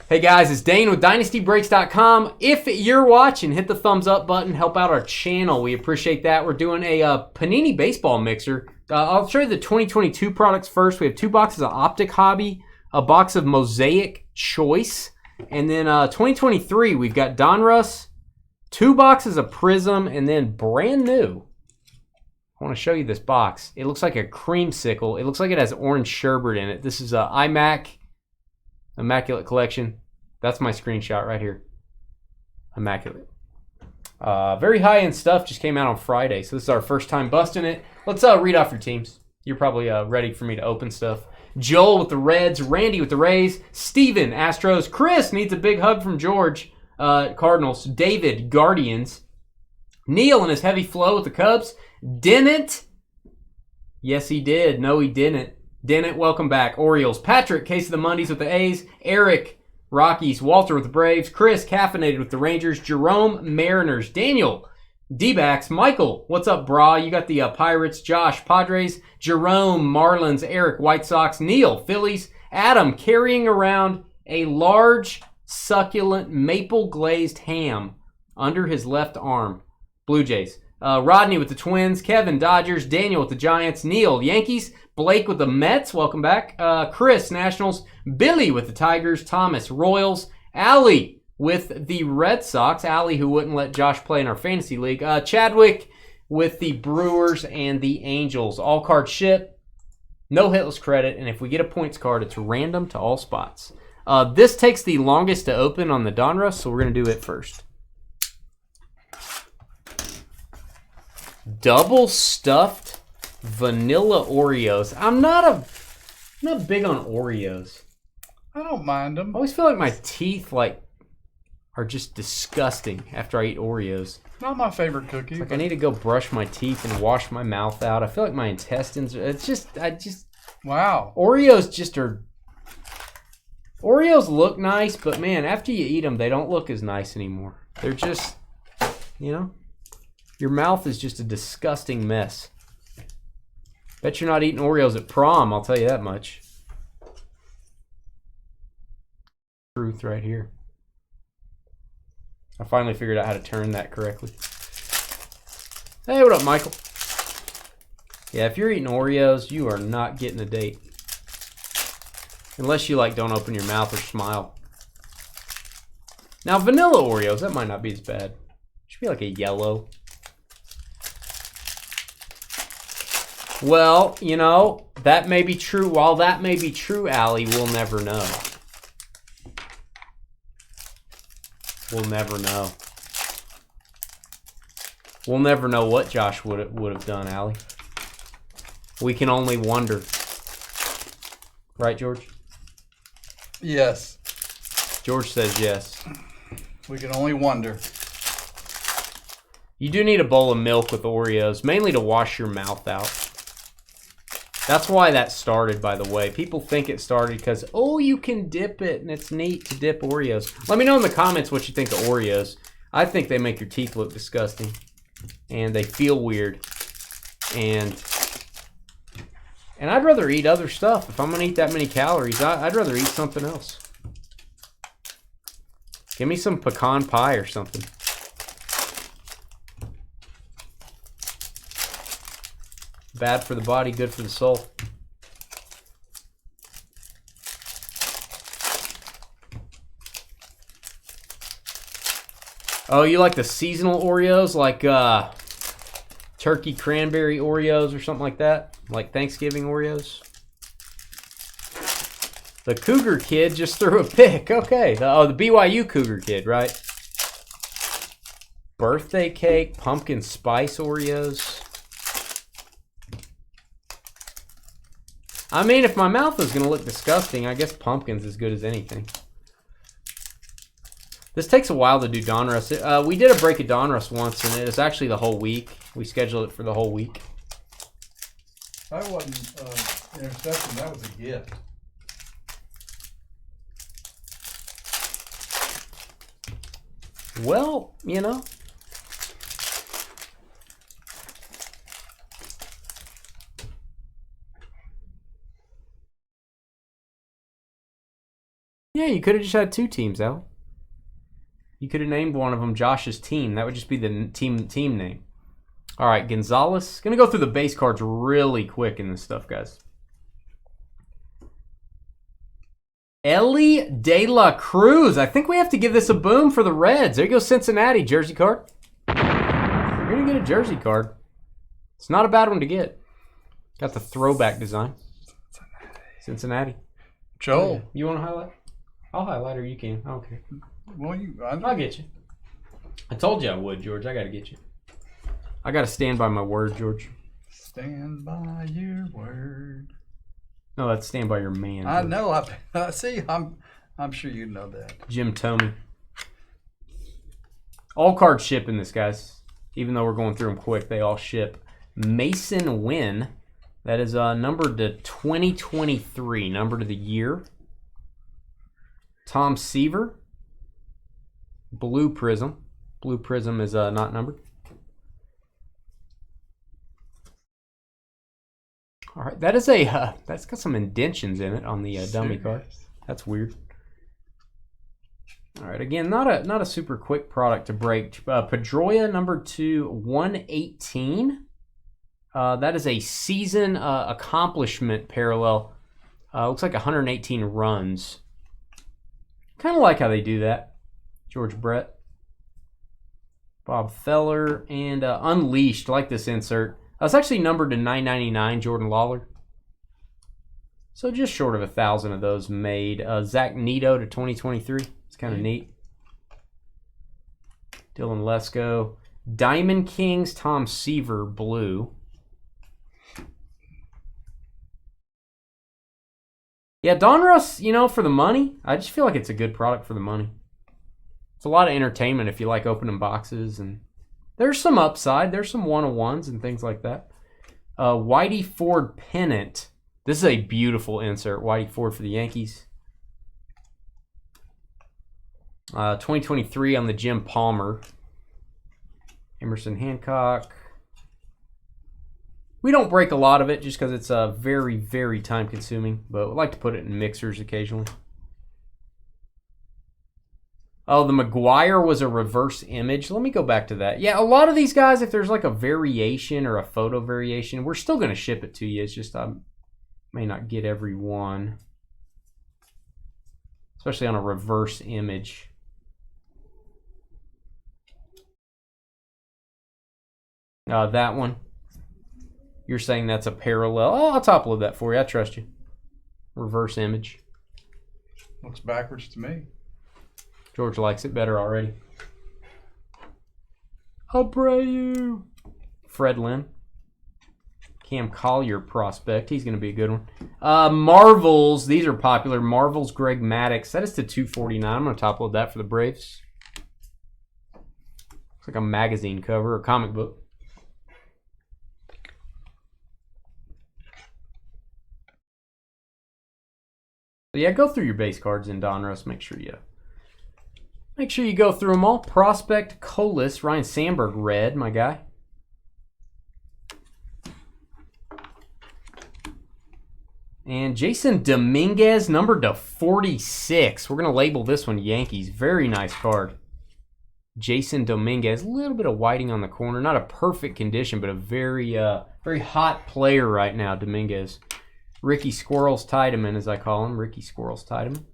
Hey guys, it's Dane with DynastyBreaks.com. If you're watching, hit the thumbs up button. Help out our channel. We appreciate that. We're doing a Panini baseball mixer. I'll show you the 2022 products first. We have 2 boxes of Optic Hobby, a box of Mosaic Choice, and then 2023 we've got Donruss, 2 boxes of Prism, and then brand new. I want to show you this box. It looks like a creamsicle. It looks like it has orange sherbet in it. This is a Immaculate collection. That's my screenshot right here. Immaculate. Very high-end stuff. Just came out on Friday, so this is our first time busting it. Let's read off your teams. You're probably ready for me to open stuff. Joel with the Reds, Randy with the Rays, Steven, Astros, Chris needs a big hug from George, Cardinals, David, Guardians, Neil and his heavy flow with the Cubs, Didn't. Yes, he did. No, he didn't. Dennett, welcome back. Orioles. Patrick, Case of the Mondays with the A's. Eric, Rockies. Walter with the Braves. Chris, Caffeinated with the Rangers. Jerome, Mariners. Daniel, D-backs. Michael, what's up, brah? You got the Pirates. Josh, Padres. Jerome, Marlins. Eric, White Sox. Neil, Phillies. Adam, carrying around a large, succulent, maple glazed ham under his left arm. Blue Jays. Rodney with the Twins. Kevin, Dodgers. Daniel with the Giants. Neil, Yankees. Blake with the Mets, welcome back. Chris, Nationals. Billy with the Tigers. Thomas, Royals. Allie with the Red Sox. Allie, who wouldn't let Josh play in our fantasy league. Chadwick with the Brewers and the Angels. All card ship. No hitless credit. And if we get a points card, it's random to all spots. This takes the longest to open on the Donruss, so we're going to do it first. Double stuffed vanilla Oreos. I'm not big on Oreos. I don't mind them. I always feel like my teeth are just disgusting after I eat Oreos. Not my favorite cookie. It's like I need to go brush my teeth and wash my mouth out. I feel like my intestines Wow. Oreos look nice, but man, after you eat them, they don't look as nice anymore. They're just, your mouth is just a disgusting mess. Bet you're not eating Oreos at prom, I'll tell you that much. Truth right here. I finally figured out how to turn that correctly. Hey, what up, Michael? Yeah, if you're eating Oreos, you are not getting a date. Unless you don't open your mouth or smile. Now, vanilla Oreos, that might not be as bad. It should be like a yellow. Well, that may be true. While that may be true, Allie, we'll never know. We'll never know. We'll never know what Josh would have done, Allie. We can only wonder. Right, George? Yes. George says yes. We can only wonder. You do need a bowl of milk with Oreos, mainly to wash your mouth out. That's why that started, by the way. People think it started because, you can dip it, and it's neat to dip Oreos. Let me know in the comments what you think of Oreos. I think they make your teeth look disgusting, and they feel weird. And I'd rather eat other stuff. If I'm going to eat that many calories, I'd rather eat something else. Give me some pecan pie or something. Bad for the body, good for the soul. Oh, you like the seasonal Oreos? Like turkey cranberry Oreos or something like that? Like Thanksgiving Oreos? The Cougar Kid just threw a pick. Okay. The BYU Cougar Kid, right? Birthday cake, pumpkin spice Oreos. I mean, if my mouth is going to look disgusting, I guess pumpkin's as good as anything. This takes a while to do Donruss. We did a break of Donruss once, and it was actually the whole week. We scheduled it for the whole week. That wasn't interception. That was a gift. Well, Yeah, you could have just had 2 teams, Al. You could have named one of them Josh's team. That would just be the team name. All right, Gonzalez. Going to go through the base cards really quick in this stuff, guys. Ellie De La Cruz. I think we have to give this a boom for the Reds. There you go, Cincinnati jersey card. You're going to get a jersey card. It's not a bad one to get. Got the throwback design. Cincinnati. Joel. You want to highlight? I'll highlight or you can. I don't care. Well, I'll get you. I told you I would, George. I got to get you. I got to stand by my word, George. Stand by your word. No, that's stand by your man. I know. I see. I'm sure you know that. Jim Tomey. All cards ship in this, guys. Even though we're going through them quick, they all ship. Mason Wynn. That is numbered to 2023, numbered to the year. Tom Seaver. Blue Prism. Blue Prism is not numbered. All right, that is that's got some indentions in it on the dummy card. That's weird. All right, again, not a super quick product to break. Pedroia number 2, 118. That is a season accomplishment parallel. Looks like 118 runs. Kind of like how they do that. George Brett, Bob Feller, and Unleashed. I like this insert. It's actually numbered to 999, Jordan Lawler. So just short of 1,000 of those made. Zach Neto to 2023. It's kind of neat. Dylan Lesko. Diamond Kings, Tom Seaver, blue. Yeah, Donruss, you know, for the money, I just feel like it's a good product for the money. It's a lot of entertainment if you like opening boxes, and there's some upside. There's some one-on-ones and things like that. Whitey Ford pennant. This is a beautiful insert. Whitey Ford for the Yankees. 2023 on the Jim Palmer. Emerson Hancock. We don't break a lot of it just because it's very, very time-consuming, but we like to put it in mixers occasionally. Oh, the McGuire was a reverse image. Let me go back to that. Yeah, a lot of these guys, if there's like a variation or a photo variation, we're still going to ship it to you. It's just I may not get every one, especially on a reverse image. That one. You're saying that's a parallel. Oh, I'll top load that for you. I trust you. Reverse image. Looks backwards to me. George likes it better already. Abreu. Fred Lynn. Cam Collier prospect. He's going to be a good one. Marvels. These are popular. Marvels Greg Maddux. That is to 249. I'm going to top load that for the Braves. Looks like a magazine cover or comic book. So yeah, go through your base cards in Donruss. Make sure you go through them all. Prospect Colas, Ryan Sandberg, red, my guy. And Jason Dominguez, numbered to 46. We're going to label this one Yankees. Very nice card. Jason Dominguez, a little bit of whiting on the corner. Not a perfect condition, but a very hot player right now, Dominguez. Ricky Squirrels Tiedemann, as I call him. Ricky Squirrels Tiedemann.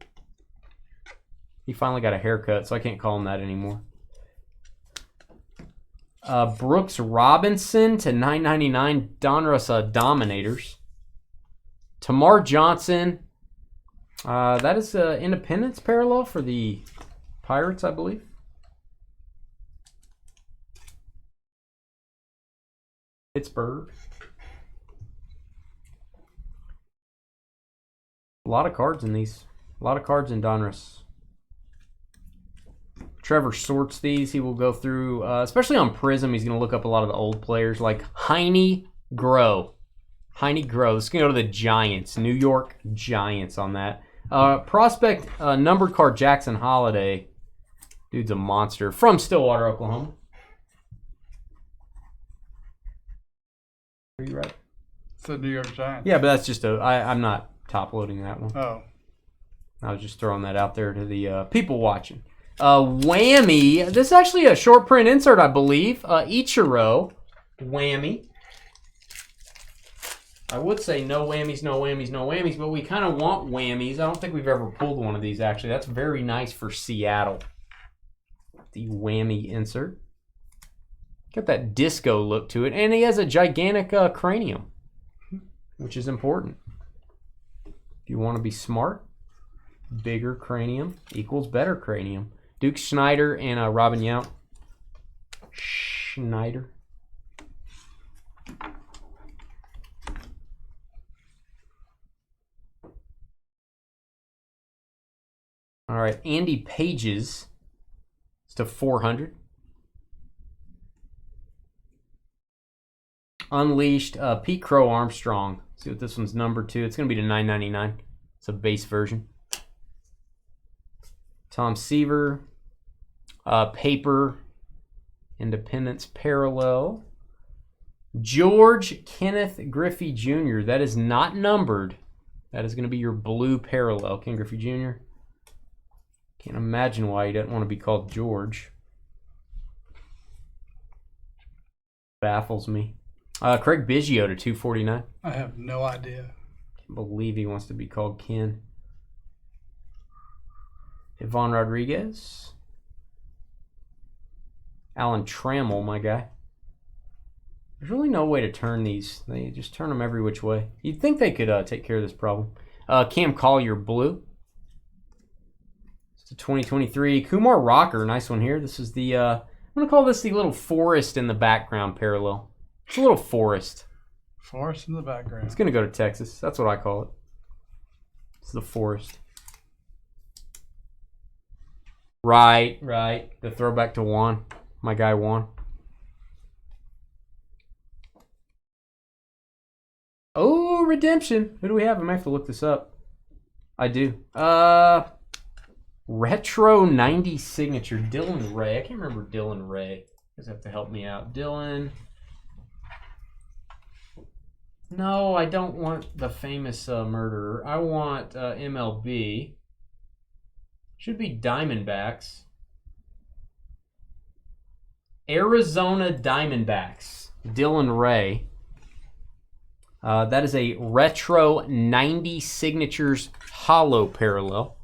He finally got a haircut, so I can't call him that anymore. Brooks Robinson to 999 Donruss Dominators. Tamar Johnson. That is Independence parallel for the Pirates, I believe. Pittsburgh. A lot of cards in these. A lot of cards in Donruss. Trevor sorts these. He will go through, especially on Prism, he's going to look up a lot of the old players like Heine Grow. Heine Grow. This is going to go to the Giants. New York Giants on that. Prospect numbered card Jackson Holiday. Dude's a monster. From Stillwater, Oklahoma. Are you right? It's the New York Giants. Yeah, but that's just I'm not top loading that one. Oh. I was just throwing that out there to the people watching. Whammy. This is actually a short print insert, I believe. Ichiro. Whammy. I would say no whammies, no whammies, no whammies, but we kind of want whammies. I don't think we've ever pulled one of these, actually. That's very nice for Seattle. The whammy insert. Got that disco look to it. And he has a gigantic cranium, which is important. If you want to be smart, bigger cranium equals better cranium. Duke Schneider and Robin Yount. Schneider. All right, Andy Pages. It's to 400. Unleashed, Pete Crow Armstrong. See what this one's number 2. It's going to be to 9.99. It's a base version. Tom Seaver. Paper. Independence Parallel. George Kenneth Griffey Jr. That is not numbered. That is going to be your blue parallel. Ken Griffey Jr. Can't imagine why he doesn't want to be called George. Baffles me. Craig Biggio to 249. I have no idea. Can't believe he wants to be called Ken. Ivan Rodriguez. Alan Trammell, my guy. There's really no way to turn these. They just turn them every which way. You'd think they could take care of this problem. Cam Collier, blue. It's a 2023. Kumar Rocker, nice one here. This is the, I'm going to call this the little forest in the background parallel. It's a little forest. Forest in the background. It's going to go to Texas. That's what I call it. It's the forest. Right. The throwback to Juan. My guy Juan. Oh, redemption. Who do we have? I might have to look this up. I do. Retro 90 signature. Dylan Ray. I can't remember Dylan Ray. You guys have to help me out. Dylan. No, I don't want the famous murderer. I want MLB. Should be Diamondbacks. Arizona Diamondbacks. Dylan Ray. That is a Retro 90 Signatures Hollow Parallel.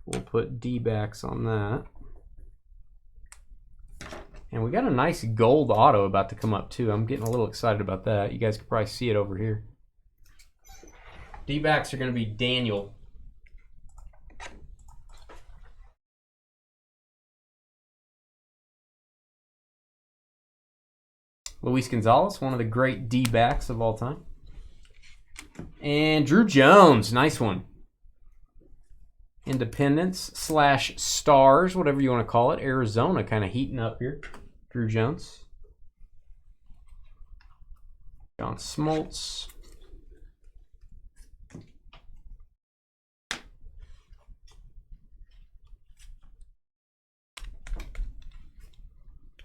We'll put D-backs on that. And we got a nice gold auto about to come up too. I'm getting a little excited about that. You guys can probably see it over here. D-backs are going to be Daniel. Luis Gonzalez, one of the great D-backs of all time. And Drew Jones, nice one. Independence / Stars, whatever you want to call it. Arizona kind of heating up here. Drew Jones. John Smoltz.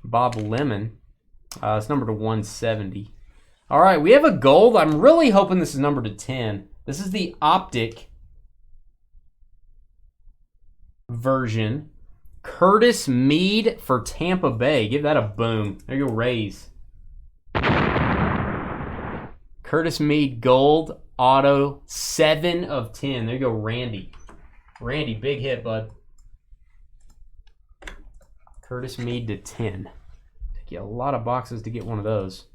Bob Lemon. It's numbered to 170. All right, we have a gold. I'm really hoping this is numbered to 10. This is the Optic version. Curtis Mead for Tampa Bay. Give that a boom. There you go, Rays. Curtis Mead gold auto 7 of 10. There you go, Randy. Randy, big hit, bud. Curtis Mead to 10. Take you a lot of boxes to get one of those.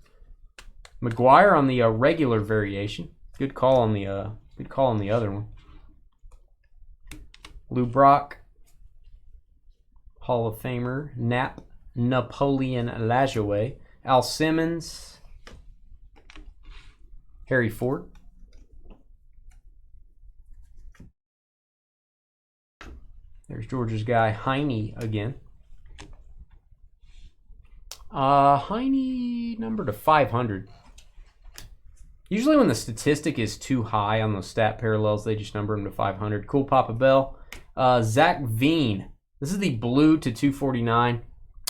McGuire on the regular variation. Good call on the other one. Lou Brock. Hall of Famer, Napoleon Lajoie, Al Simmons, Harry Ford. There's George's guy, Heine again. Heine number to 500. Usually when the statistic is too high on those stat parallels, they just number them to 500. Cool Papa Bell. Zach Veen. This is the blue to 249.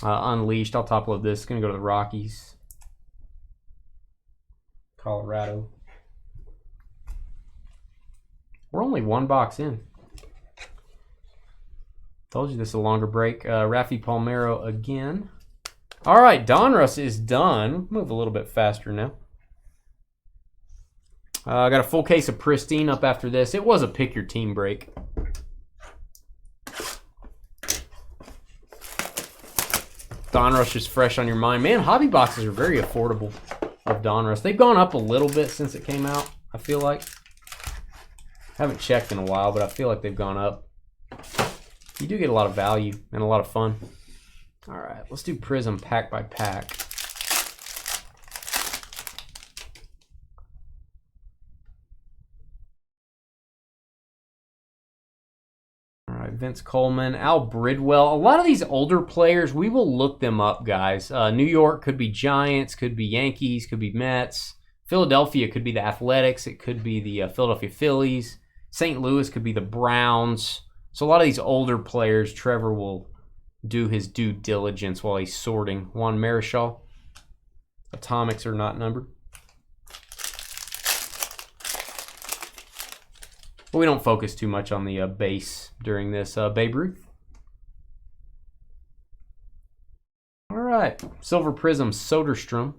Unleashed. I'll top load this. It's going to go to the Rockies. Colorado. We're only one box in. Told you this is a longer break. Rafi Palmeiro again. All right, Donruss is done. Move a little bit faster now. I got a full case of Pristine up after this. It was a pick your team break. Donruss is fresh on your mind. Man, hobby boxes are very affordable of Donruss. They've gone up a little bit since it came out, I feel like. Haven't checked in a while, but I feel like they've gone up. You do get a lot of value and a lot of fun. All right, let's do Prism pack by pack. All right, Vince Coleman, Al Bridwell. A lot of these older players, we will look them up, guys. New York could be Giants, could be Yankees, could be Mets. Philadelphia could be the Athletics. It could be the Philadelphia Phillies. St. Louis could be the Browns. So a lot of these older players, Trevor will do his due diligence while he's sorting. Juan Marichal. Atomics are not numbered. But we don't focus too much on the base during this. Babe Ruth. All right. Silver Prism Soderstrom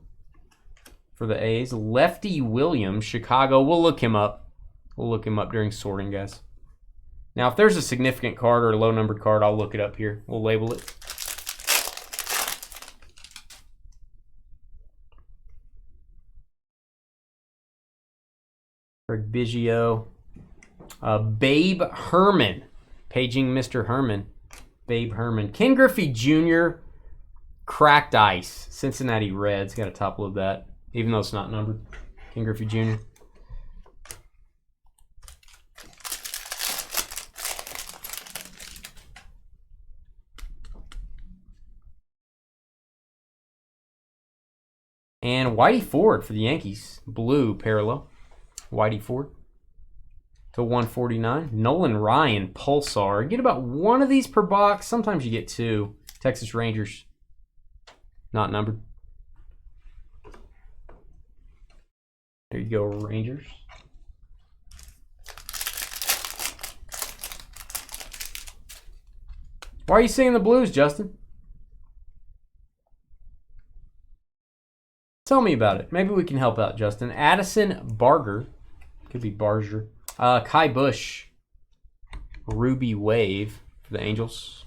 for the A's. Lefty Williams, Chicago. We'll look him up. We'll look him up during sorting, guys. Now, if there's a significant card or a low-numbered card, I'll look it up here. We'll label it. Craig Biggio. Babe Herman. Paging Mr. Herman. Babe Herman. Ken Griffey Jr. Cracked Ice. Cincinnati Reds. Got to top load that, even though it's not numbered. Ken Griffey Jr. And Whitey Ford for the Yankees. Blue parallel. Whitey Ford to 149. Nolan Ryan, Pulsar. You get about one of these per box. Sometimes you get two. Texas Rangers. Not numbered. There you go, Rangers. Why are you singing the blues, Justin? Tell me about it. Maybe we can help out, Justin. Addison Barger. Could be Barger. Kai Bush. Ruby Wave for the Angels.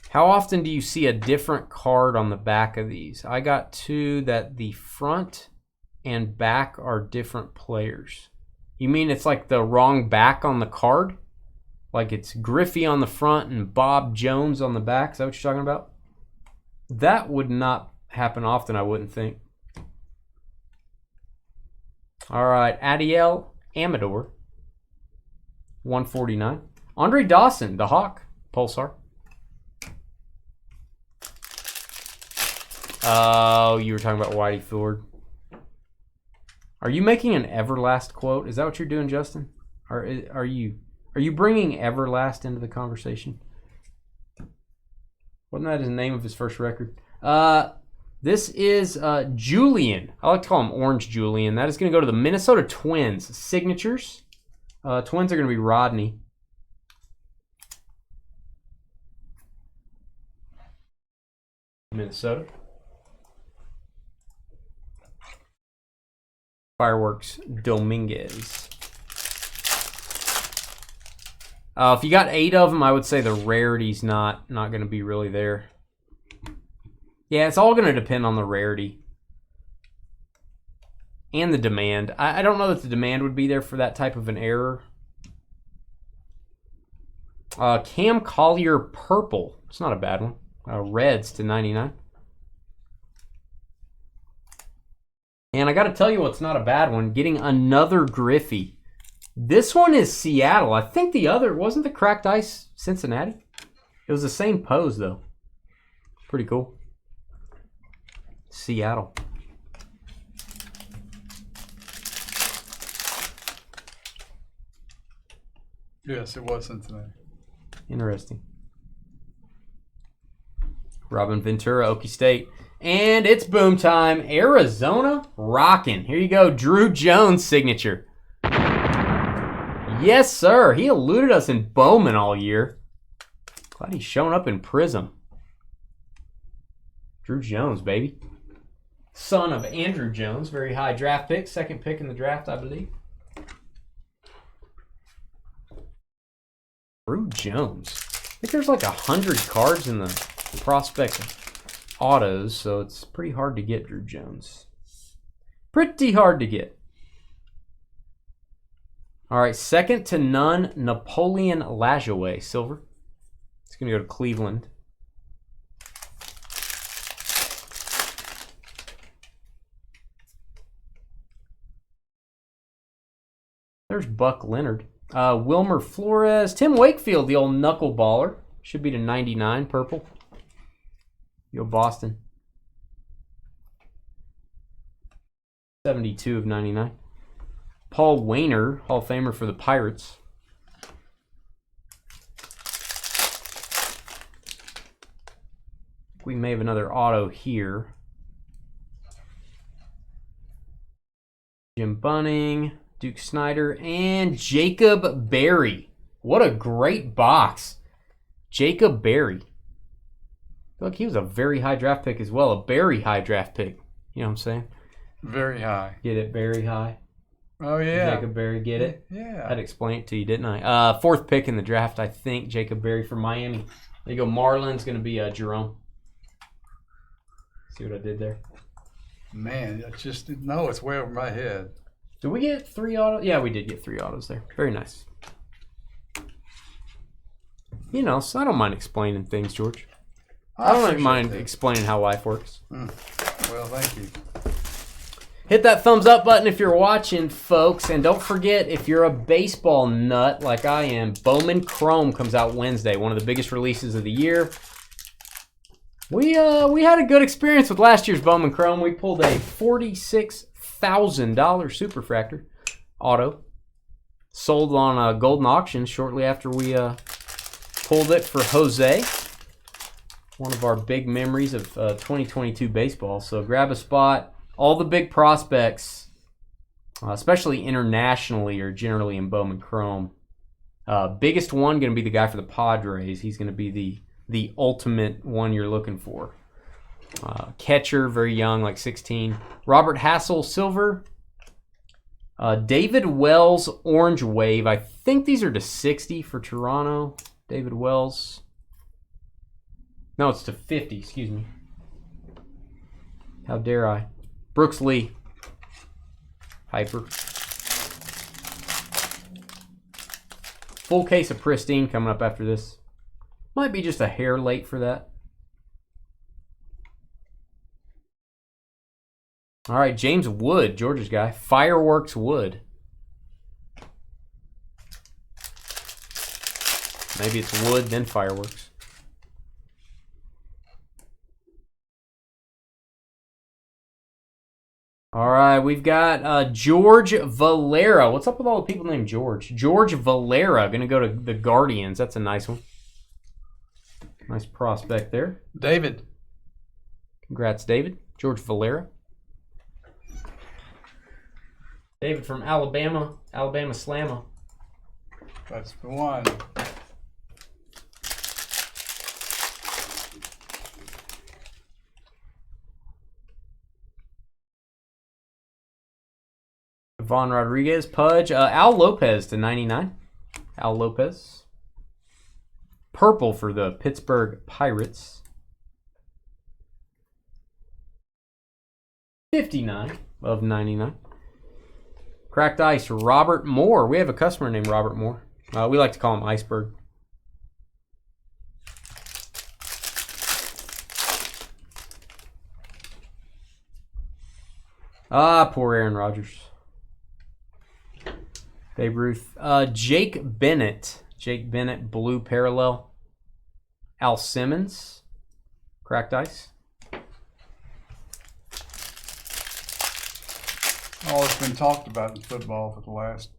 How often do you see a different card on the back of these? I got two that the front and back are different players. You mean it's like the wrong back on the card? Like it's Griffey on the front and Bob Jones on the back. Is that what you're talking about? That would not happen often, I wouldn't think. All right, Adiel Amador, 149. Andre Dawson, the Hawk, Pulsar. Oh, you were talking about Whitey Ford. Are you making an Everlast quote? Is that what you're doing, Justin? Are you bringing Everlast into the conversation? Wasn't that his name of his first record? This is Julian. I like to call him Orange Julian. That is going to go to the Minnesota Twins. Signatures. Twins are going to be Rodney. Minnesota. Fireworks Dominguez. If you got 8 of them, I would say the rarity's not going to be really there. Yeah, it's all going to depend on the rarity and the demand. I don't know that the demand would be there for that type of an error. Cam Collier Purple. It's not a bad one. Reds to 99. And I got to tell you what's not a bad one. Getting another Griffey. This one is Seattle. I think the other, wasn't the Cracked Ice Cincinnati? It was the same pose, though. Pretty cool. Seattle. Yes, it was Cincinnati. Interesting. Robin Ventura, Okie State. And it's boom time. Arizona rocking. Here you go. Drew Jones signature. Yes, sir. He eluded us in Bowman all year. Glad he's showing up in Prism. Drew Jones, baby. Son of Andrew Jones. Very high draft pick. Second pick in the draft, I believe. Drew Jones. I think there's like 100 cards in the prospect autos, so it's pretty hard to get Drew Jones. Pretty hard to get. All right, second to none, Napoleon Lajoie, silver. It's going to go to Cleveland. There's Buck Leonard. Wilmer Flores. Tim Wakefield, the old knuckleballer. Should be to 99, purple. Yo, Boston. 72 of 99. Paul Wainer, Hall of Famer for the Pirates. We may have another auto here. Jim Bunning, Duke Snyder, and Jacob Berry. What a great box. Jacob Berry. Look, he was a very high draft pick as well. A very high draft pick. You know what I'm saying? Very high. Get it? Very high. Oh, yeah. Jacob Berry, get it? Yeah. I'd explain it to you, didn't I? Fourth pick in the draft, I think. Jacob Berry from Miami. There you go. Marlon's going to be Jerome. See what I did there? Man, it's way over my head. Did we get 3 autos? Yeah, we did get 3 autos there. Very nice. You know, so I don't mind explaining things, George. I don't mind explaining how life works. Well, thank you. Hit that thumbs up button if you're watching, folks. And don't forget, if you're a baseball nut like I am, Bowman Chrome comes out Wednesday, one of the biggest releases of the year. We had a good experience with last year's Bowman Chrome. We pulled a $46,000 Superfractor auto. Sold on a golden auction shortly after we pulled it for Jose. One of our big memories of 2022 baseball. So grab a spot. All the big prospects, especially internationally, are generally in Bowman Chrome. Biggest one going to be the guy for the Padres. He's going to be the ultimate one you're looking for. Catcher, very young, like 16. Robert Hassel, silver. David Wells, orange wave. I think these are to 60 for Toronto. David Wells. No, it's to 50, excuse me. How dare I? Brooks Lee. Hyper. Full case of Pristine coming up after this. Might be just a hair late for that. All right, James Wood, Georgia's guy. Fireworks Wood. Maybe it's Wood, then Fireworks. All right, we've got George Valera. What's up with all the people named George? George Valera, going to go to the Guardians. That's a nice one. Nice prospect there. David. Congrats, David. George Valera. David from Alabama. Alabama Slamma. That's the one. Vaughn Rodriguez, Pudge. Al Lopez to 99. Al Lopez. Purple for the Pittsburgh Pirates. 59 of 99. Cracked Ice, Robert Moore. We have a customer named Robert Moore. We like to call him Iceberg. Poor Aaron Rodgers. Babe Ruth. Jake Bennett. Jake Bennett, blue parallel. Al Simmons. Cracked Ice. All that's been talked about in football for the last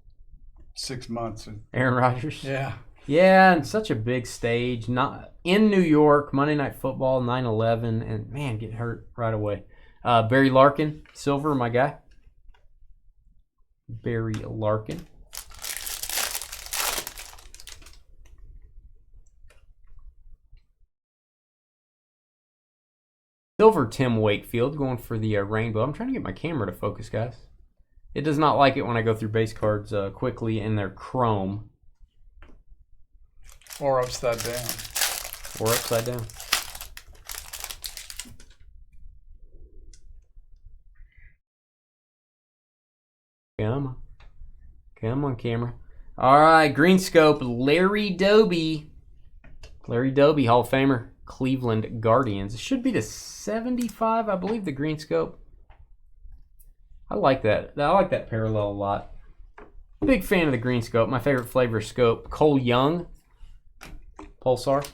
6 months. Aaron Rodgers. Yeah. Yeah, and such a big stage. Not in New York, Monday Night Football, 9/11, and man, get hurt right away. Barry Larkin, silver, my guy. Barry Larkin. Silver, Tim Wakefield, going for the rainbow. I'm trying to get my camera to focus, guys. It does not like it when I go through base cards quickly in their chrome. Or upside down. Or upside down. Come on. Come on, camera. All right, green scope, Larry Doby. Larry Doby, Hall of Famer, Cleveland Guardians. It should be to 75, I believe, the green scope. I like that. I like that parallel a lot. Big fan of the green scope. My favorite flavor scope, Cole Young, Pulsar.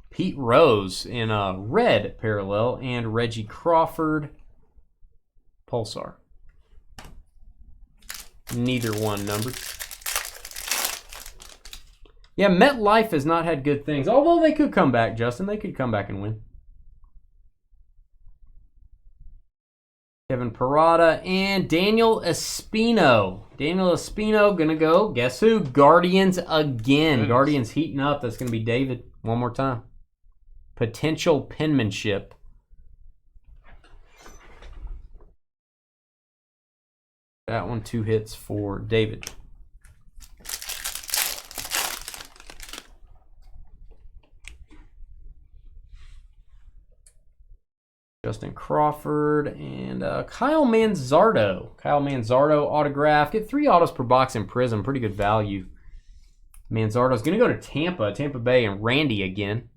Pete Rose in a red parallel, and Reggie Crawford, Pulsar. Neither one numbered. Yeah, MetLife has not had good things, although they could come back, Justin. They could come back and win. Kevin Parada and Daniel Espino. Daniel Espino gonna go, guess who? Guardians again. Goodness. Guardians heating up. That's gonna be David one more time. Potential penmanship. That one, 2 hits for David. Justin Crawford and Kyle Manzardo. Kyle Manzardo autograph. Get 3 autos per box in Prism. Pretty good value. Manzardo's going to go to Tampa Bay, and Randy again.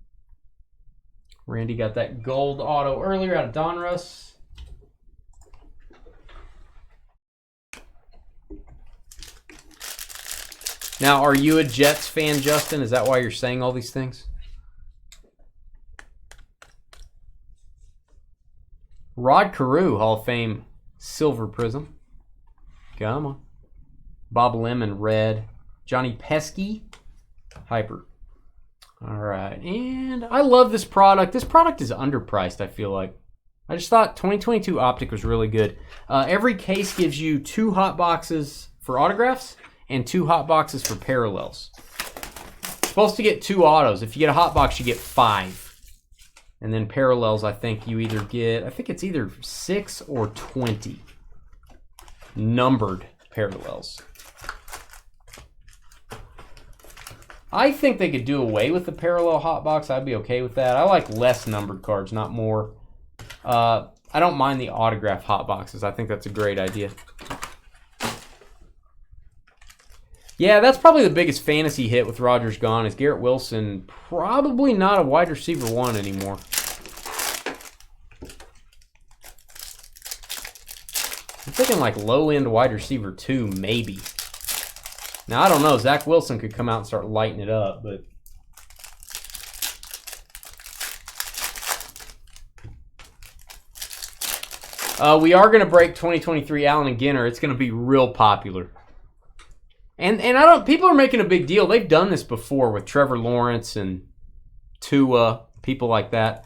Randy got that gold auto earlier out of Donruss. Now, are you a Jets fan, Justin? Is that why you're saying all these things? Rod Carew, Hall of Fame, silver prism. Come on. Bob Lemon, red. Johnny Pesky, hyper. All right, and I love this product. This product is underpriced, I feel like. I just thought 2022 Optic was really good. Every case gives you 2 hot boxes for autographs and 2 hot boxes for parallels. You're supposed to get 2 autos. If you get a hot box, you get 5. And then parallels, I think you either get, I think it's either 6 or 20 numbered parallels. I think they could do away with the parallel hot box. I'd be okay with that. I like less numbered cards, not more. I don't mind the autograph hot boxes. I think that's a great idea. Yeah, that's probably the biggest fantasy hit with Rodgers gone is Garrett Wilson probably not a wide receiver 1 anymore. I'm thinking like low-end wide receiver 2, maybe. Now, I don't know. Zach Wilson could come out and start lighting it up, but... we are going to break 2023 Allen and Ginter. It's going to be real popular. And I don't. People are making a big deal. They've done this before with Trevor Lawrence and Tua, people like that.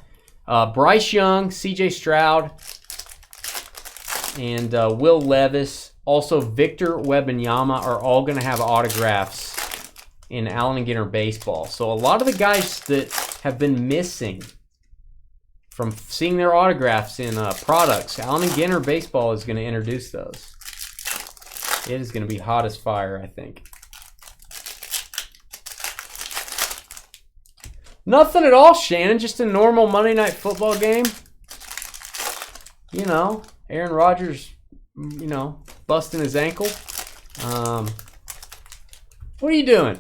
Bryce Young, C.J. Stroud, and Will Levis, also Victor Wembanyama are all going to have autographs in Allen and Ginter baseball. So a lot of the guys that have been missing from seeing their autographs in products, Allen and Ginter baseball is going to introduce those. It is going to be hot as fire, I think. Nothing at all, Shannon. Just a normal Monday Night Football game. You know, Aaron Rodgers, you know, busting his ankle. What are you doing?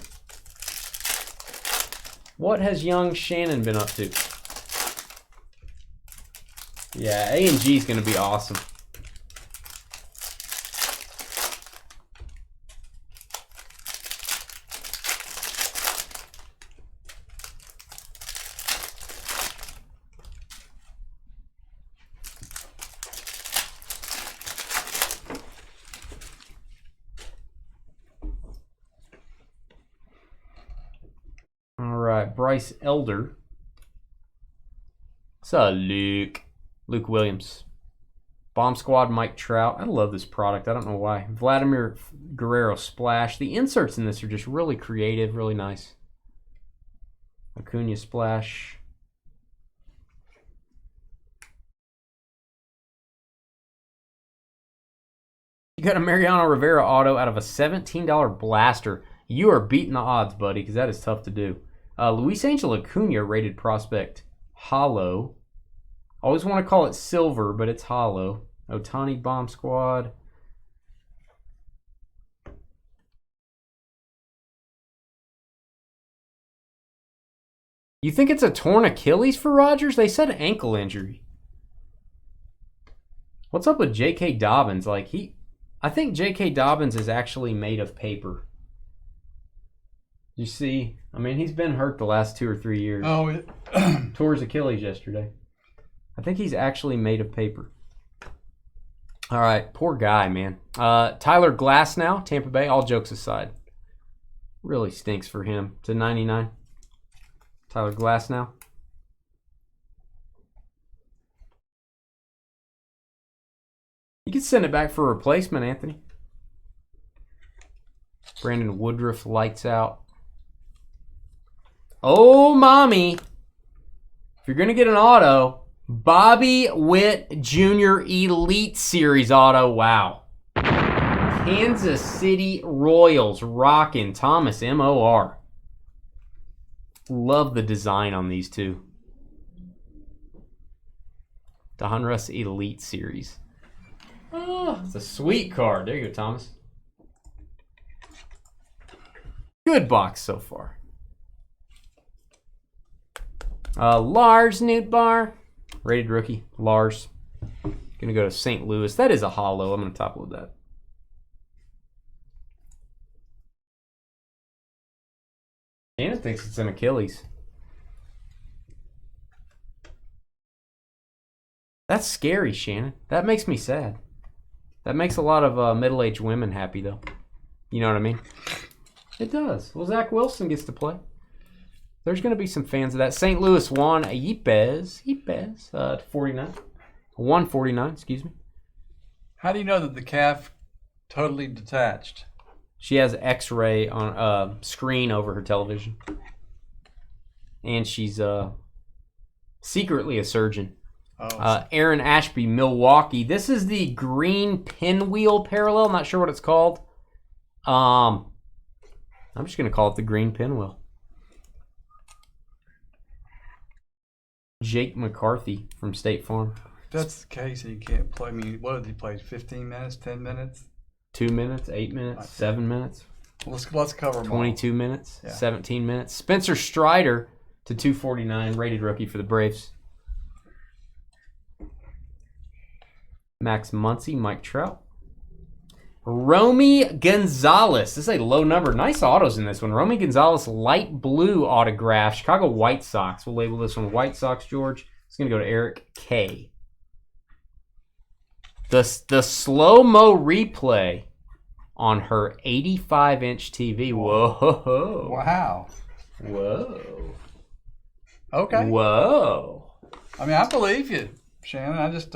What has young Shannon been up to? Yeah, A&G is going to be awesome. Bryce Elder. What's up, Luke? Luke Williams. Bomb Squad, Mike Trout. I love this product. I don't know why. Vladimir Guerrero Splash. The inserts in this are just really creative, really nice. Acuna Splash. You got a Mariano Rivera auto out of a $17 blaster. You are beating the odds, buddy, because that is tough to do. Luis Angel Acuna rated prospect. Hollow. Always want to call it silver, but it's hollow. Ohtani Bomb Squad. You think it's a torn Achilles for Rogers? They said ankle injury. What's up with J.K. Dobbins? I think J.K. Dobbins is actually made of paper. You see? I mean, he's been hurt the last 2 or 3 years. Oh, Tore his Achilles yesterday. I think he's actually made of paper. All right, poor guy, man. Tyler Glasnow, Tampa Bay, all jokes aside. Really stinks for him. To 99. Tyler Glasnow. You can send it back for a replacement, Anthony. Brandon Woodruff, lights out. Oh, mommy. If you're going to get an auto, Bobby Witt Jr. Elite Series auto. Wow. Kansas City Royals rocking Thomas M.O.R. Love the design on these two. Donruss Elite Series. Oh, it's a sweet card. There you go, Thomas. Good box so far. Lars Nootbaar. Rated rookie. Lars. Gonna go to St. Louis. That is a hollow. I'm gonna top load that. Shannon thinks it's an Achilles. That's scary, Shannon. That makes me sad. That makes a lot of middle-aged women happy, though. You know what I mean? It does. Well, Zach Wilson gets to play. There's going to be some fans of that. St. Louis Juan Yepes, 49. 149, excuse me. how do you know that the calf totally detached? She has X-ray on screen over her television. And she's secretly a surgeon. Oh. Aaron Ashby, Milwaukee. This is the green pinwheel parallel. Not sure what it's called. I'm just going to call it the green pinwheel. Jake McCarthy from State Farm. If that's the case, he can't play. I mean, what did he play? 15 minutes, 10 minutes? 2 minutes, 8 minutes, 7 minutes. Let's cover them 22 minutes, Yeah. 17 minutes. Spencer Strider to 249, rated rookie for the Braves. Max Muncy, Mike Trout. Romy Gonzalez. This is a low number. Nice autos in this one. Romy Gonzalez, light blue autograph. Chicago White Sox. We'll label this one White Sox, George. It's going to go to Eric K. The slow-mo replay on her 85-inch TV. Whoa. Wow. Whoa. Okay. Whoa. I mean, I believe you, Shannon. I just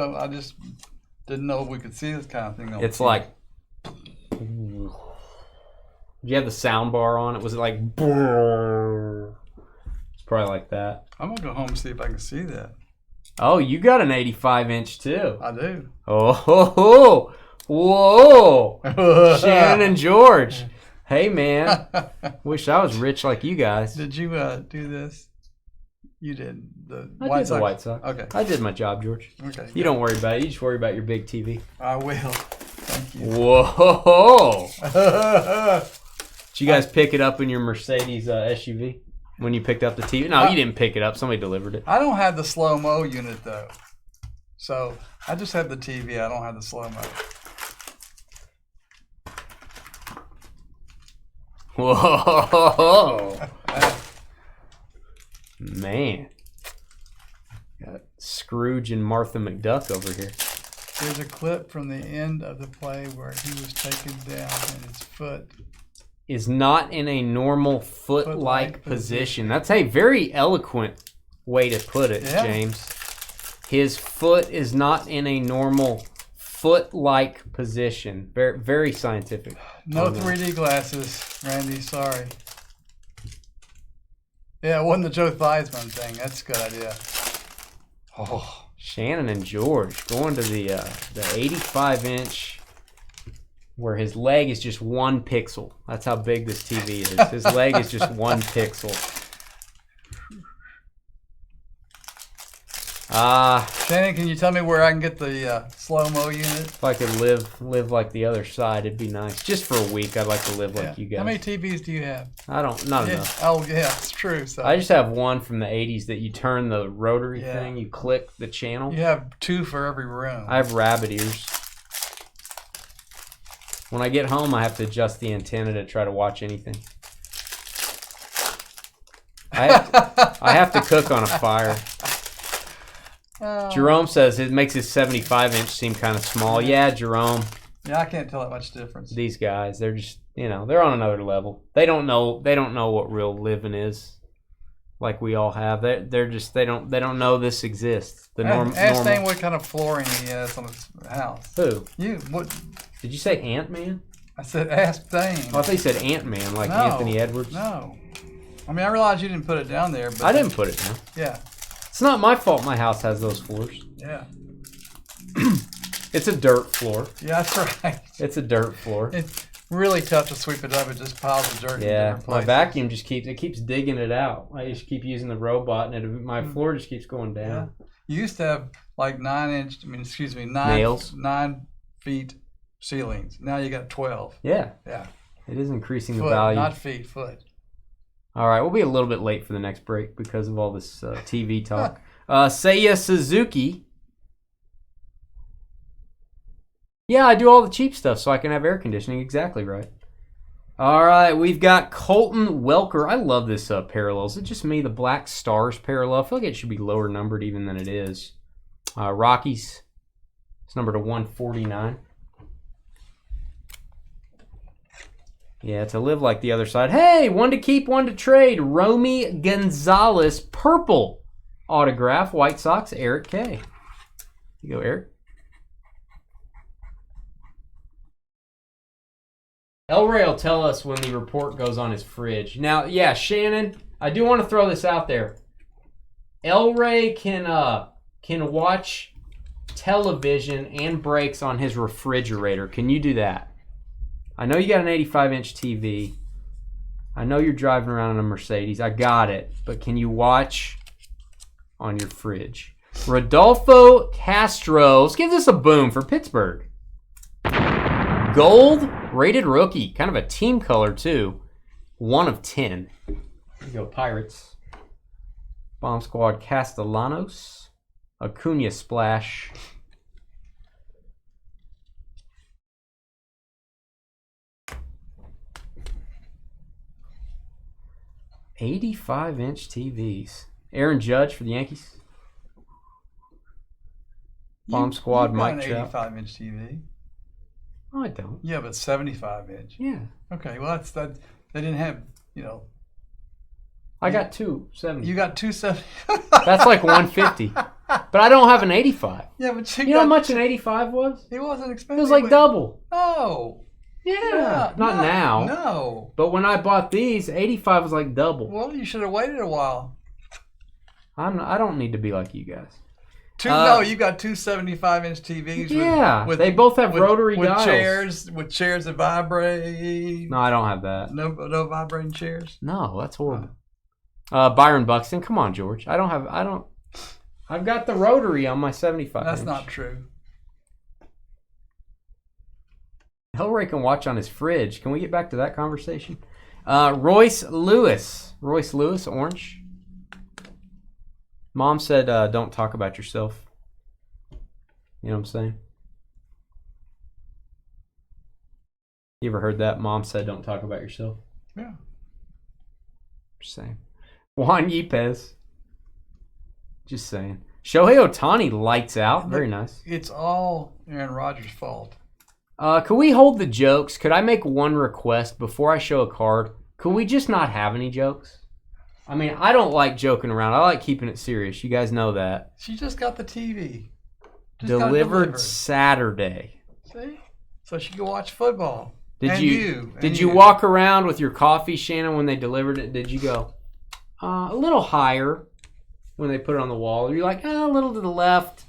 didn't know we could see this kind of thing. On It's TV. like... Did you have the sound bar on it? Was it like... It's probably like that. I'm going to go home and see if I can see that. Oh, you got an 85-inch too. I do. Oh, ho, ho. Whoa. Shannon and George. Hey, man. Wish I was rich like you guys. Did you do this? You did. The I White did Sox. the White Sox. Okay. I did my job, George. Okay. You don't worry about it. You just worry about your big TV. I will. Thank you. Whoa. Did you guys pick it up in your Mercedes SUV when you picked up the TV? No, you didn't pick it up. Somebody delivered it. I don't have the slow-mo unit, though. So, I just have the TV. I don't have the slow-mo. Whoa. Man. Got Scrooge and Martha McDuck over here. There's a clip from the end of the play where he was taken down and his foot is not in a normal foot-like position. That's a very eloquent way to put it, James. His foot is not in a normal foot-like position. Very, very scientific. No 3D glasses, Randy. Sorry. Yeah, it wasn't the Joe Theismann thing. That's a good idea. Oh, Shannon and George going to the 85-inch, where his leg is just 1 pixel. That's how big this TV is. His leg is just 1 pixel. Shannon, can you tell me where I can get the slow-mo unit? If I could live like the other side, it'd be nice. Just for a week, I'd like to live like you guys. How many TVs do you have? Not enough. Oh, yeah, it's true. So. I just have one from the 80s that you turn the rotary thing, you click the channel. You have 2 for every room. I have rabbit ears. When I get home, I have to adjust the antenna to try to watch anything. I have to cook on a fire. Jerome says it makes his 75-inch seem kind of small. Yeah, Jerome. Yeah, I can't tell that much difference. These guys, they're just, they're on another level. They don't know what real living is, like we all have. They're just they don't know this exists. Ask Stan what kind of flooring he has on his house. Who? You. What? Did you say Ant-Man? I said ask Stan. Oh, I thought you said Ant-Man, like Anthony Edwards. No. I mean, I realize you didn't put it down there, but I didn't put it down. Yeah. It's not my fault my house has those floors. Yeah. It's a dirt floor. Yeah, that's right. It's a dirt floor. It's really tough to sweep it up. It just piles of dirt in different places. My vacuum just keeps digging it out. I just keep using the robot, and my floor just keeps going down. Yeah. You used to have like 9 nails, 9 feet ceilings. Now you got 12. Yeah. Yeah. It is increasing the value. Not feet, foot. All right, we'll be a little bit late for the next break because of all this TV talk. Seiya Suzuki. Yeah, I do all the cheap stuff so I can have air conditioning. Exactly right. All right, we've got Colton Welker. I love this parallel. Is it just me? The Black Stars parallel. I feel like it should be lower numbered even than it is. Rockies. It's numbered to 149. Yeah, to live like the other side. Hey, 1 to keep, 1 to trade. Romy Gonzalez, purple autograph. White Sox, Eric K. You go, Eric. El Ray will tell us when the report goes on his fridge. Now, yeah, Shannon, I do want to throw this out there. El Ray can watch television and breaks on his refrigerator. Can you do that? I know you got an 85-inch TV. I know you're driving around in a Mercedes. I got it. But can you watch on your fridge? Rodolfo Castro. Let's give this a boom for Pittsburgh. Gold rated rookie. Kind of a team color, too. 1 of 10. There you go, Pirates. Bomb Squad Castellanos. Acuna Splash. 85-inch TVs. Aaron Judge for the Yankees. Bomb Squad Mike Trout. 85-inch TV. Oh, I don't. Yeah, but 75-inch. Yeah. Okay, well that's that. They didn't have, I got 270. You got 270. That's like 150. But I don't have an 85. Yeah, but you know how much an 85 was? It wasn't expensive. It was like double. Oh. Yeah, not now. No. But when I bought these, 85 was like double. Well, you should have waited a while. I don't need to be like you guys. No, you got 2 75-inch TVs. Yeah, they both have rotary dials. With chairs that vibrate. No, I don't have that. No vibrating chairs? No, that's horrible. Byron Buxton, come on, George. I've got the rotary on my 75. That's not true. Hellray can watch on his fridge. Can we get back to that conversation? Royce Lewis, orange. Mom said, don't talk about yourself. You know what I'm saying? You ever heard that? Mom said, don't talk about yourself. Yeah. Just saying. Juan Yepes. Just saying. Shohei Ohtani lights out. Very nice. It's all Aaron Rodgers' fault. Could we hold the jokes? Could I make one request before I show a card? Could we just not have any jokes? I mean, I don't like joking around. I like keeping it serious. You guys know that. She just got the TV. Delivered Saturday. See? So she can watch football. Did you walk around with your coffee, Shannon, when they delivered it? Did you go a little higher when they put it on the wall? Or you're like, a little to the left.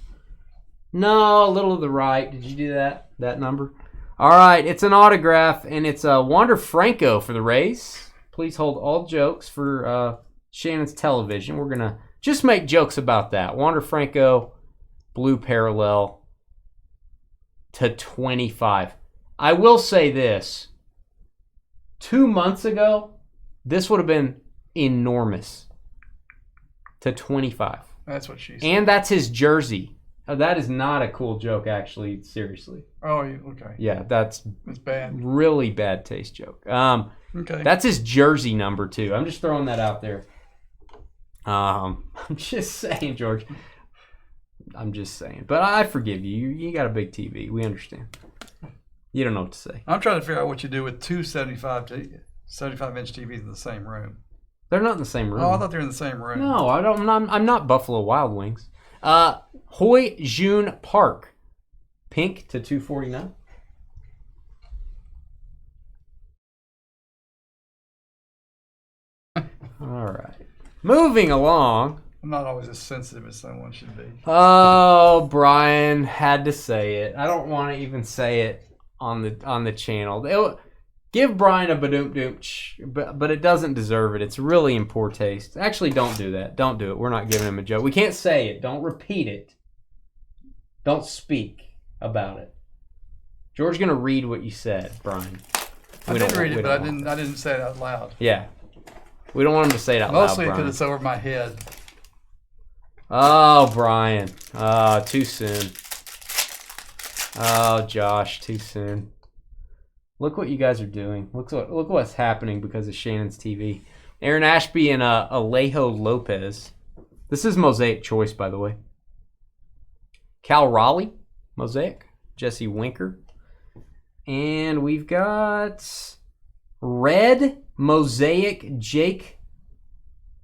No, a little to the right. Did you do that number? All right, it's an autograph, and it's Wander Franco for the Rays. Please hold all jokes for Shannon's television. We're going to just make jokes about that. Wander Franco, blue parallel to 25. I will say this. 2 months ago, this would have been enormous to 25. That's what she said. And that's his jersey. Oh, that is not a cool joke, actually. Seriously. Oh, okay. Yeah, that's bad. Really bad taste joke. Okay. That's his jersey number, too. I'm just throwing that out there. I'm just saying, George. I'm just saying. But I forgive you. You got a big TV. We understand. You don't know what to say. I'm trying to figure out what you do with two 75-inch TVs in the same room. They're not in the same room. Oh, I thought they were in the same room. No, I don't. I'm not Buffalo Wild Wings. Hoy Jun Park, pink to 249. All right, moving along. I'm not always as sensitive as someone should be. Oh, Brian had to say it. I don't want to even say it on the channel. Give Brian a badoom, but it doesn't deserve it. It's really in poor taste. Actually, don't do that. Don't do it. We're not giving him a joke. We can't say it. Don't repeat it. Don't speak about it. George's gonna read what you said, Brian. I did read it, but I didn't say it out loud. Yeah, we don't want him to say it out loud. Mostly because it's over my head. Oh, Brian. Too soon. Oh, Josh, too soon. Look what you guys are doing. Look what's happening because of Shannon's TV. Aaron Ashby and Alejo Lopez. This is Mosaic Choice, by the way. Cal Raleigh, Mosaic. Jesse Winker. And we've got red Mosaic Jake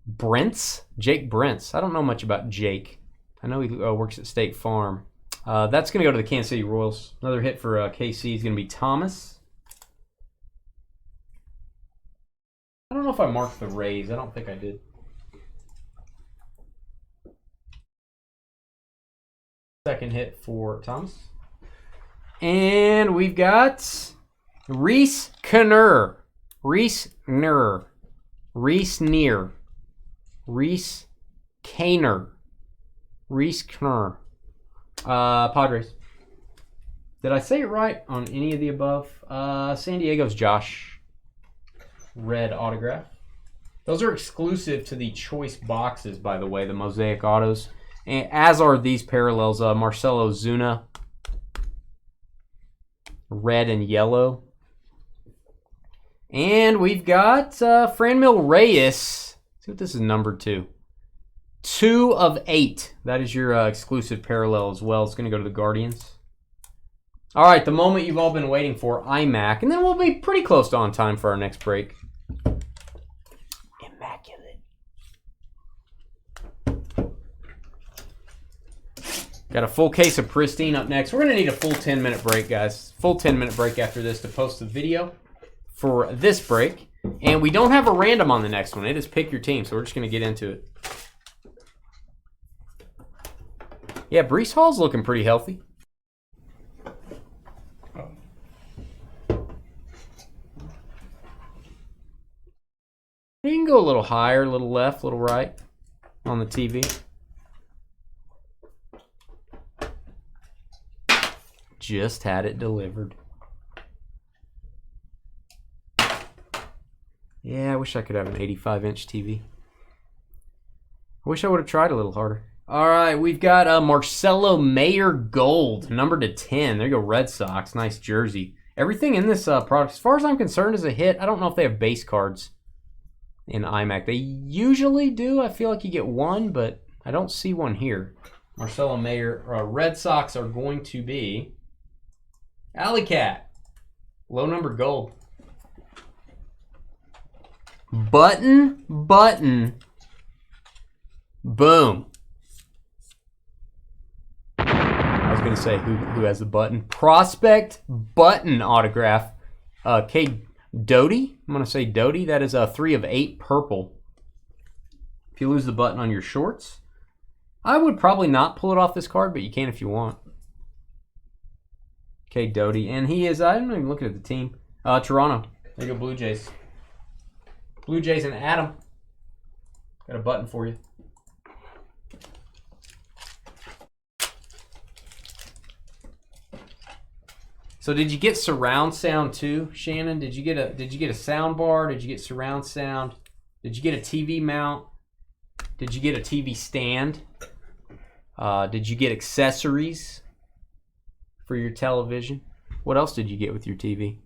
Brents. Jake Brents. I don't know much about Jake. I know he works at State Farm. That's going to go to the Kansas City Royals. Another hit for KC is going to be Thomas. I don't know if I marked the Rays. I don't think I did. Second hit for Thomas. And we've got Reese Kner. Reese Kner. Reese Neer. Reese Kaner. Reese Kner. Padres. Did I say it right on any of the above? San Diego's Josh. Red autograph. Those are exclusive to the choice boxes, by the way, the Mosaic autos. And as are these parallels, Marcelo Zuna. Red and yellow. And we've got Franmil Reyes. Let's see what this is, number 2. 2 of 8. That is your exclusive parallel as well. It's going to go to the Guardians. All right, the moment you've all been waiting for, iMac. And then we'll be pretty close to on time for our next break. Immaculate. Got a full case of Pristine up next. We're going to need a full 10-minute break, guys. Full 10-minute break after this to post the video for this break. And we don't have a random on the next one. It is pick your team, so we're just going to get into it. Yeah, Breece Hall's looking pretty healthy. You can go a little higher, a little left, a little right on the TV. Just had it delivered. Yeah, I wish I could have an 85-inch TV. I wish I would have tried a little harder. All right, we've got Marcelo Mayer Gold, number to 10. There you go, Red Sox. Nice jersey. Everything in this product, as far as I'm concerned, is a hit. I don't know if they have base cards in iMac. They usually do. I feel like you get one, but I don't see one here. Marcelo Mayer. Red Sox are going to be Alley Cat. Low number gold. Button. Boom. I was going to say who has the button. Prospect button autograph. K. Doty. I'm going to say Doty. That is a 3 of 8 purple. If you lose the button on your shorts, I would probably not pull it off this card, but you can if you want. K. Doty. And he is, I'm not even looking at the team. Toronto. There you go, Blue Jays. Blue Jays and Adam. Got a button for you. So did you get surround sound too, Shannon? Did you get a sound bar? Did you get surround sound? Did you get a TV mount? Did you get a TV stand? Did you get accessories for your television? What else did you get with your TV?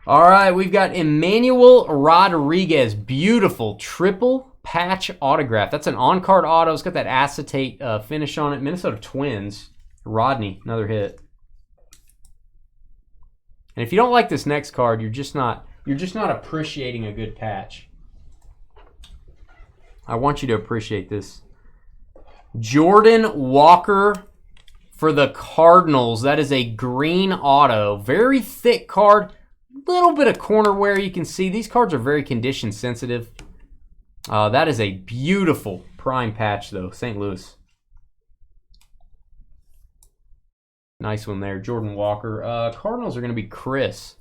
All right, we've got Emmanuel Rodriguez. Beautiful triple patch autograph. That's an on-card auto. It's got that acetate finish on it. Minnesota Twins. Rodney, another hit. And if you don't like this next card, you're just not appreciating a good patch. I want you to appreciate this. Jordan Walker for the Cardinals. That is a green auto. Very thick card. Little bit of corner wear you can see. These cards are very condition sensitive. That is a beautiful prime patch though. St. Louis. Nice one there. Jordan Walker. Cardinals are going to be Chris.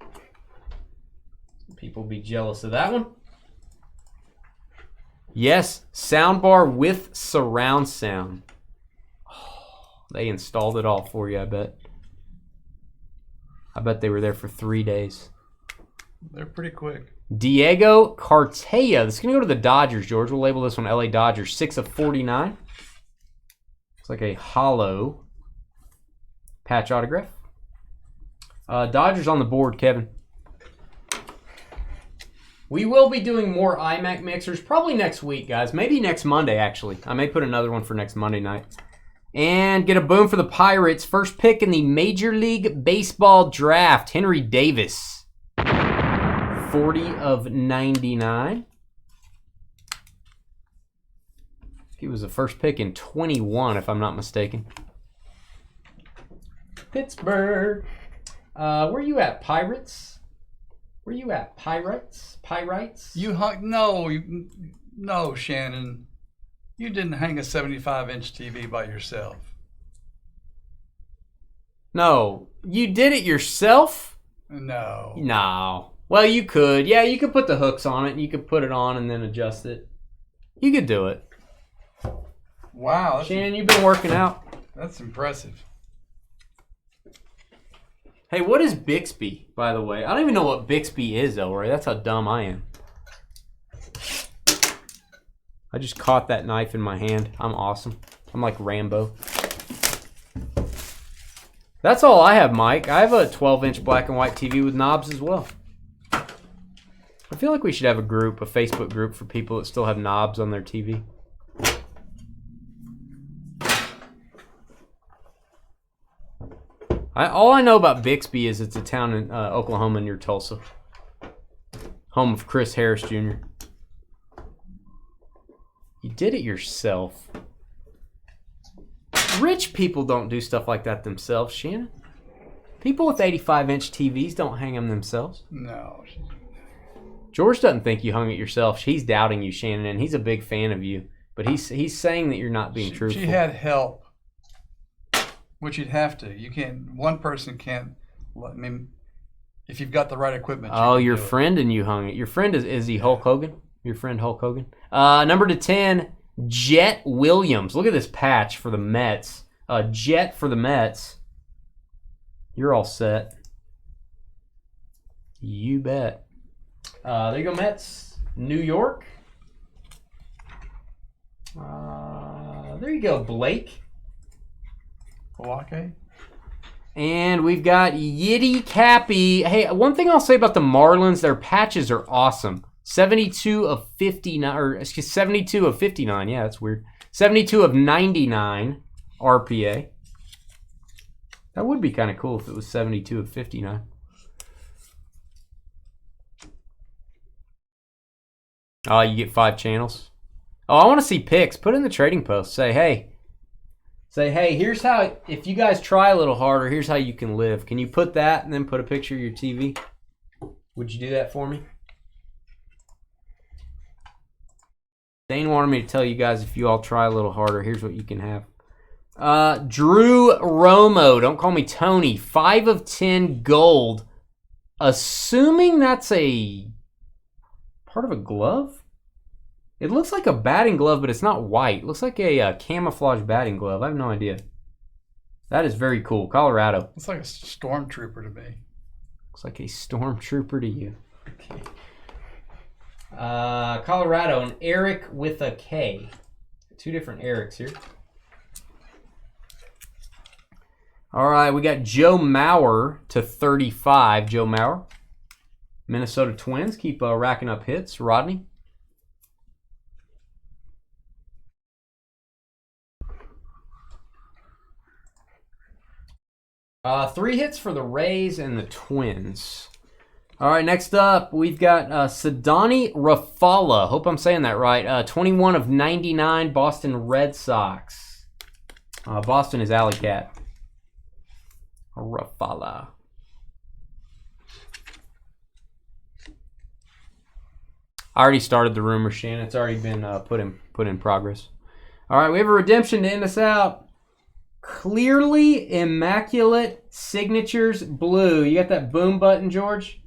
Some people be jealous of that one. Yes, soundbar with surround sound. Oh, they installed it all for you, I bet. I bet they were there for 3 days. They're pretty quick. Diego Cartaya. This is going to go to the Dodgers, George. We'll label this one LA Dodgers. 6 of 49. Looks like a hollow patch autograph. Dodgers on the board, Kevin. We will be doing more iMac mixers probably next week, guys. Maybe next Monday, actually. I may put another one for next Monday night. And get a boom for the Pirates. First pick in the Major League Baseball draft, Henry Davis. 40 of 99. He was the first pick in 21, if I'm not mistaken. Pittsburgh. Where you at, Pirates? Where you at, Pirates? You hung? No, Shannon. You didn't hang a 75-inch TV by yourself. No, you did it yourself? No. No. Well, you could. Yeah, you could put the hooks on it, and you could put it on and then adjust it. You could do it. Wow. Shannon, you've been working out. That's impressive. Hey, what is Bixby, by the way? I don't even know what Bixby is, though, right? That's how dumb I am. I just caught that knife in my hand. I'm awesome. I'm like Rambo. That's all I have, Mike. I have a 12-inch black and white TV with knobs as well. I feel like we should have a group, a Facebook group for people that still have knobs on their TV. All I know about Bixby is it's a town in Oklahoma near Tulsa. Home of Chris Harris Jr. You did it yourself. Rich people don't do stuff like that themselves, Shannon. People with 85-inch TVs don't hang them themselves. No. George doesn't think you hung it yourself. He's doubting you, Shannon, and he's a big fan of you. But he's saying that you're not being truthful. She had help, which you'd have to. You can't. One person can't. I mean, if you've got the right equipment. Oh, your friend and you hung it. Your friend is he Hulk Hogan? Your friend Hulk Hogan. Number to 10, Jet Williams. Look at this patch for the Mets. Jet for the Mets. You're all set. You bet. There you go, Mets. New York. There you go, Blake. Hawaii. And we've got Yiddy Cappy. Hey, one thing I'll say about the Marlins, their patches are awesome. 72 of 59, or excuse 72 of 59. Yeah, that's weird. 72 of 99 RPA. That would be kind of cool if it was 72 of 59. Oh, you get 5 channels. Oh, I want to see pics. Put in the trading post. Say, hey, here's how, if you guys try a little harder, here's how you can live. Can you put that and then put a picture of your TV? Would you do that for me? Dane wanted me to tell you guys, if you all try a little harder, here's what you can have. Drew Romo, don't call me Tony. 5 of 10 gold. Assuming that's a part of a glove? It looks like a batting glove, but it's not white. It looks like a camouflage batting glove. I have no idea. That is very cool. Colorado. Looks like a stormtrooper to me. Looks like a stormtrooper to you. Okay. Colorado, an Eric with a K. 2 different Erics here. All right, we got Joe Mauer to 35. Joe Mauer. Minnesota Twins keep racking up hits. Rodney. Three hits for the Rays and the Twins. All right, next up, we've got Sadani Rafala. Hope I'm saying that right. 21 of 99, Boston Red Sox. Boston is Alley Cat. Rafala. I already started the rumor, Shannon. It's already been put in progress. All right, we have a redemption to end us out. Clearly Immaculate Signatures Blue. You got that boom button, George?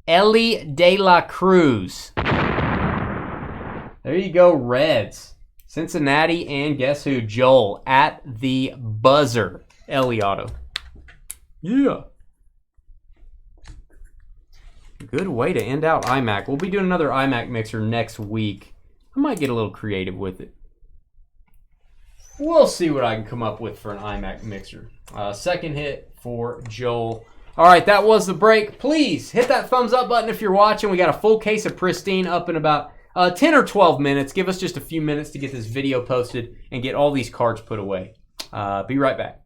Ellie De La Cruz. There you go, Reds. Cincinnati, and guess who? Joel at the buzzer. Ellie Auto. Yeah. Good way to end out iMac. We'll be doing another iMac mixer next week. I might get a little creative with it. We'll see what I can come up with for an iMac mixer. Second hit for Joel. All right, that was the break. Please hit that thumbs up button if you're watching. We got a full case of Pristine up in about 10 or 12 minutes. Give us just a few minutes to get this video posted and get all these cards put away. Be right back.